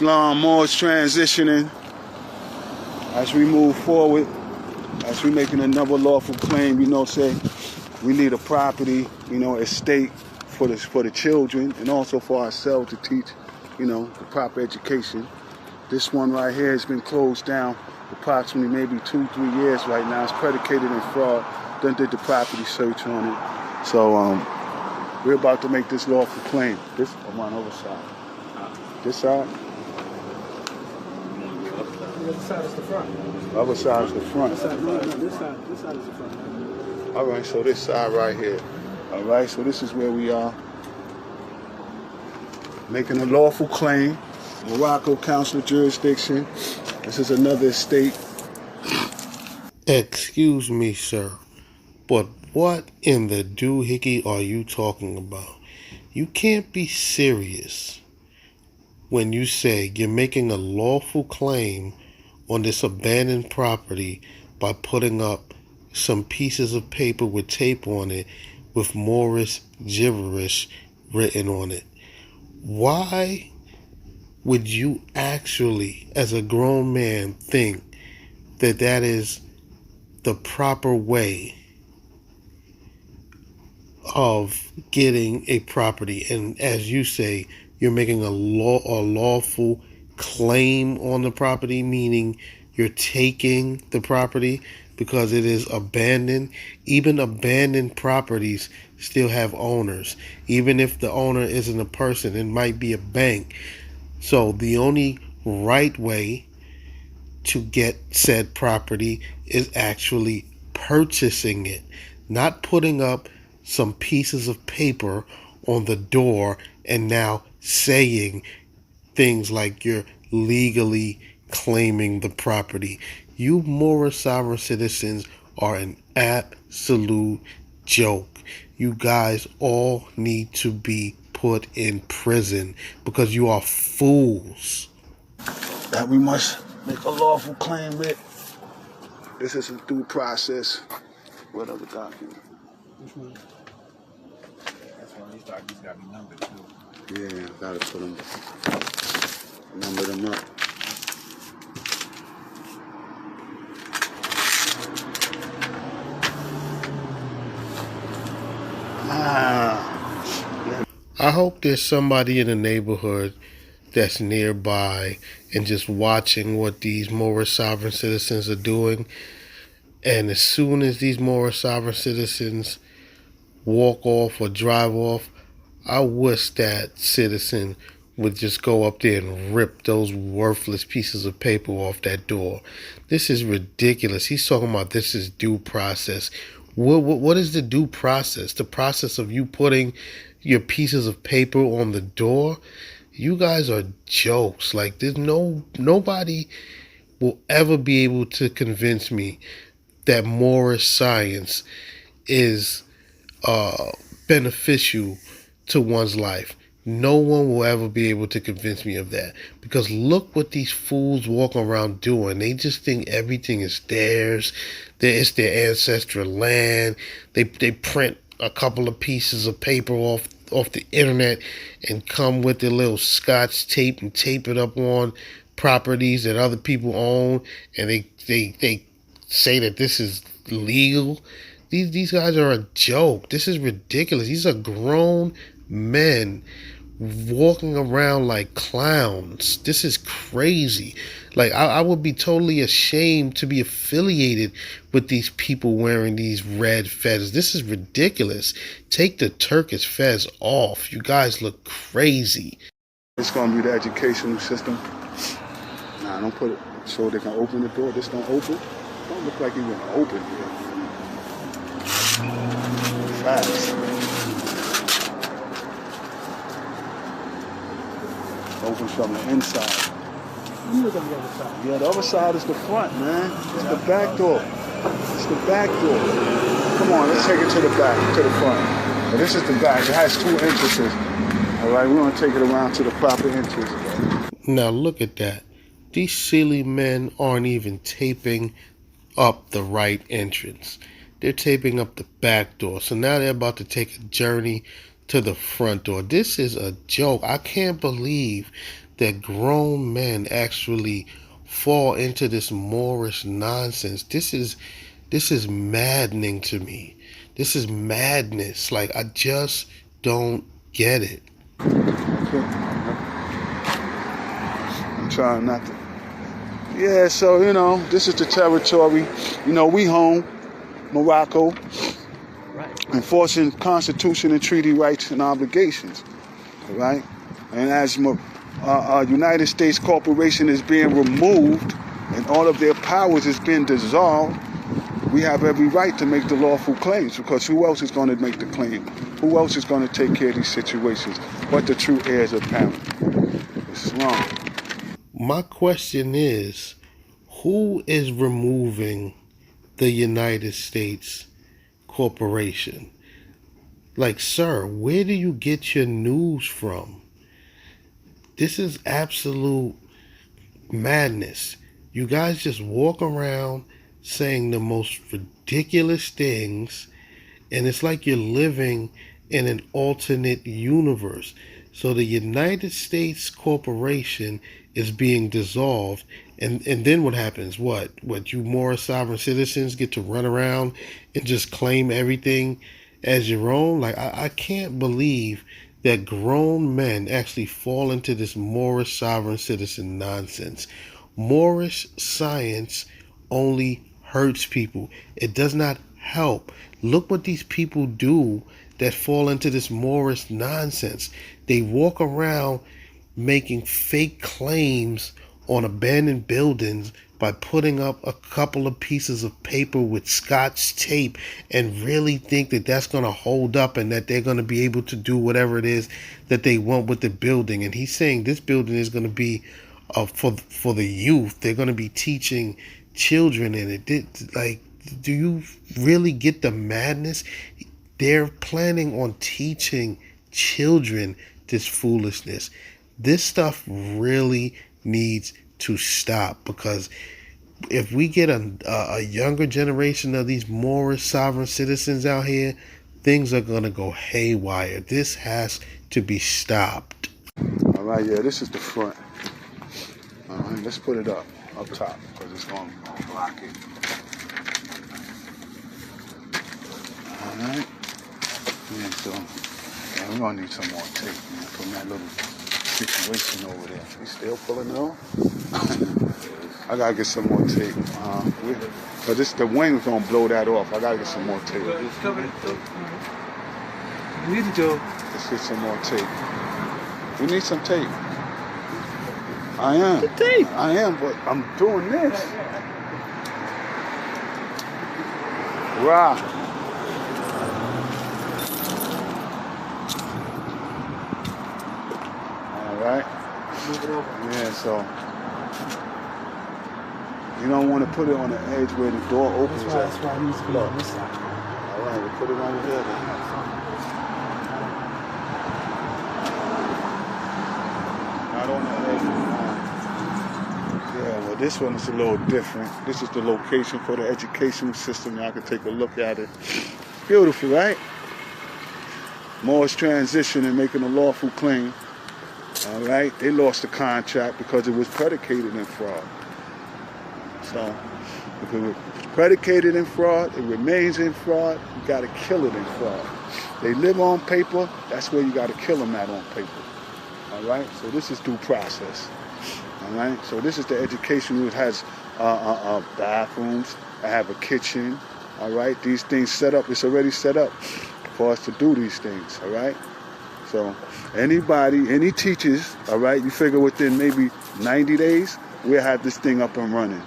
Islam, Moors transitioning. As we move forward, as we making another lawful claim, say we need a property, estate for the children and also for ourselves to teach, the proper education. This one right here has been closed down approximately maybe 2-3 years right now. It's predicated in fraud. Done did the property search on it. So we're about to make this lawful claim. This I'm on the other side. This side? The other side is the front. The other side is the front. This side is the front. All right, so this side right here. All right, so this is where we are. Making a lawful claim. Morocco Council jurisdiction. This is another estate. Excuse me, sir, but what in the doohickey are you talking about? You can't be serious when you say you're making a lawful claim on this abandoned property by putting up some pieces of paper with tape on it with Moorish gibberish written on it. Why would you actually, as a grown man, think that that is the proper way of getting a property? And as you say, you're making a lawful claim on the property, meaning you're taking the property because it is abandoned. Even abandoned properties still have owners. Even if the owner isn't a person, it might be a bank. So the only right way to get said property is actually purchasing it, not putting up some pieces of paper on the door and now saying things like you're legally claiming the property. You Moorish sovereign citizens are an absolute joke. You guys all need to be put in prison because you are fools. That we must make a lawful claim with. This is a due process. What other document? Which one? That's why these documents got to be numbered too. Yeah, gotta put them, number them up. I hope there's somebody in the neighborhood that's nearby and just watching what these Moorish sovereign citizens are doing. And as soon as these Moorish sovereign citizens walk off or drive off, I wish that citizen would just go up there and rip those worthless pieces of paper off that door. This is ridiculous. He's talking about this is due process. What is the due process? The process of you putting your pieces of paper on the door? You guys are jokes. Like, there's nobody will ever be able to convince me that Moorish science is beneficial to one's life. No one will ever be able to convince me of that, because look what these fools walk around doing. They just think everything is theirs. It's their ancestral land. They print a couple of pieces of paper off the internet and come with their little Scotch tape and tape it up on properties that other people own, and they say that this is legal. These guys are a joke. This is ridiculous. These are grown men walking around like clowns. This is crazy. Like, I would be totally ashamed to be affiliated with these people wearing these red feathers. This is ridiculous. Take the Turkish fez off. You guys look crazy. It's going to be the educational system. Nah, don't put it so they can open the door. This don't open. Don't look like you're going to open here. Fast. Open from the inside. You look on the other side. Yeah, the other side is the front, man. It's the back door. It's the back door. Come on, let's take it to the back, to the front. But this is the back. It has 2 entrances. All right, we're going to take it around to the proper entrance. Now look at that. These silly men aren't even taping up the right entrance. They're taping up the back door. So now they're about to take a journey to the front door. This is a joke. I can't believe that grown men actually fall into this Moorish nonsense. This is maddening to me. This is madness. Like, I just don't get it. Okay. I'm trying not to. Yeah, so, this is the territory. We home, Morocco, enforcing Constitution and treaty rights and obligations, right? And as United States Corporation is being removed and all of their powers is being dissolved, we have every right to make the lawful claims, because who else is going to make the claim? Who else is going to take care of these situations but the true heirs apparent? It's wrong. My question is, who is removing the United States Corporation? Like, sir, where do you get your news from? This is absolute madness. You guys just walk around saying the most ridiculous things, and it's like you're living in an alternate universe. So the United States Corporation is being dissolved, and then what happens? What you Moorish sovereign citizens get to run around and just claim everything as your own? Like, I can't believe that grown men actually fall into this Moorish sovereign citizen nonsense. Moorish science only hurts people. It does not help. Look what these people do that fall into this Moorish nonsense. They walk around making fake claims on abandoned buildings by putting up a couple of pieces of paper with Scotch tape and really think that that's going to hold up and that they're going to be able to do whatever it is that they want with the building. And he's saying this building is going to be for the youth. They're going to be teaching children in it. Like, do you really get the madness? They're planning on teaching children this foolishness. This stuff really needs to stop, because if we get a younger generation of these Moorish sovereign citizens out here, things are going to go haywire. This has to be stopped. All right, yeah, this is the front. Let's put it up top, because it's going to block it. All right. Yeah, so we're going to need some more tape, man, from that little situation over there. We still pulling it off? I got to get some more tape. Because the wing's going to blow that off. I got to get some more tape. Let's get some more tape. We need some tape. I am. I am, but I'm doing this. Rah. All right. Yeah, so you don't want to put it on the edge where the door opens. That's why it needs to be on this side. All right, we'll put it on here then. Not on the edge. Yeah, well, this one is a little different. This is the location for the educational system. Y'all can take a look at it. Beautiful, right? Moors transition and making a lawful claim. All right, they lost the contract because it was predicated in fraud. So, if it was predicated in fraud, it remains in fraud. You got to kill it in fraud. They live on paper. That's where you got to kill them at, on paper. All right, so this is due process. All right, so this is the education. It has bathrooms. I have a kitchen. All right, these things set up. It's already set up for us to do these things. All right, so any teachers, all right, you figure within maybe 90 days, we'll have this thing up and running.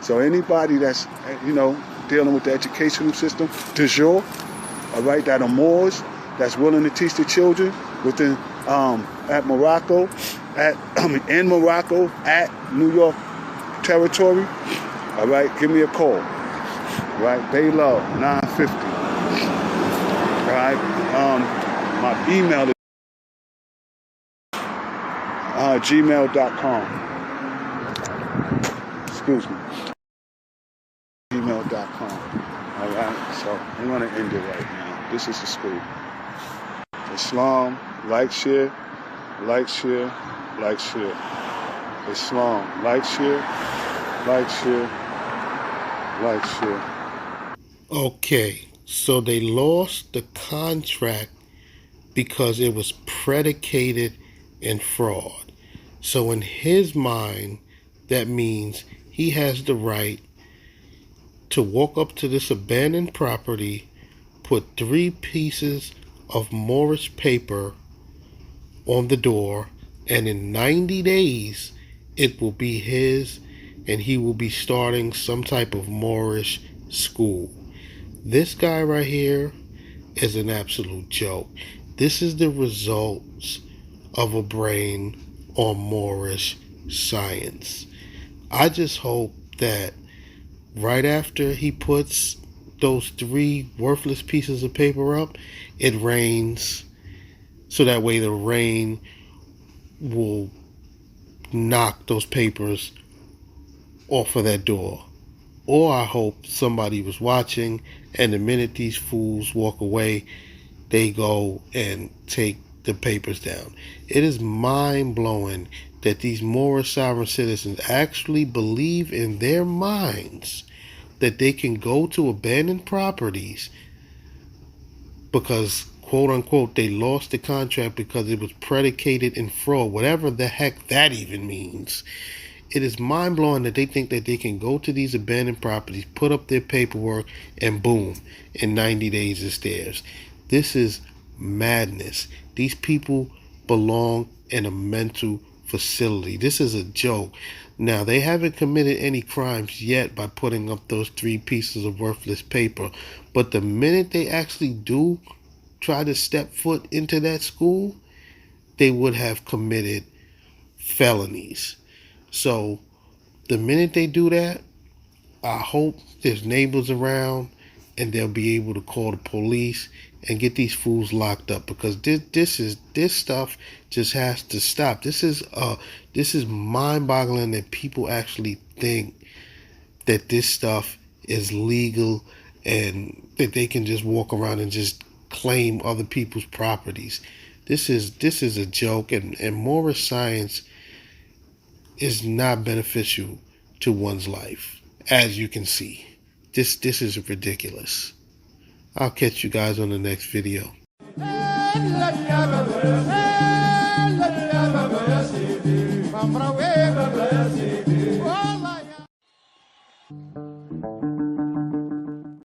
So anybody that's, dealing with the educational system, de jour, all right, that are Moors, that's willing to teach the children within, at Morocco, in Morocco, at New York territory, all right, give me a call, all right, Bay Love, 950, all right, my email is gmail.com, excuse me, gmail.com, all right, so I'm going to end it right now. This is the school. Islam, like, share, like, share, like, share. It's long. Like, share, like, share, like, share. Okay, so they lost the contract because it was predicated in fraud. So in his mind, that means he has the right to walk up to this abandoned property, put 3 pieces of Moorish paper on the door, and in 90 days it will be his, and he will be starting some type of Moorish school. This guy right here is an absolute joke. This is the results of a brain on Moorish science. I just hope that right after he puts those 3 worthless pieces of paper up, it rains, so that way the rain will knock those papers off of that door. Or I hope somebody was watching, and the minute these fools walk away, they go and take the papers down. It is mind-blowing that these Moorish sovereign citizens actually believe in their minds that they can go to abandoned properties because, quote unquote, they lost the contract because it was predicated in fraud, whatever the heck that even means. It is mind-blowing that they think that they can go to these abandoned properties, put up their paperwork, and boom, in 90 days it's theirs. This is madness. These people belong in a mental facility. This is a joke. Now, they haven't committed any crimes yet by putting up those 3 pieces of worthless paper, but the minute they actually do try to step foot into that school, they would have committed felonies. So the minute they do that, I hope there's neighbors around and they'll be able to call the police and get these fools locked up, because this stuff just has to stop. This is mind-boggling that people actually think that this stuff is legal and that they can just walk around and just claim other people's properties. This is a joke, and Moorish science is not beneficial to one's life, as you can see. This is ridiculous. I'll catch you guys on the next video.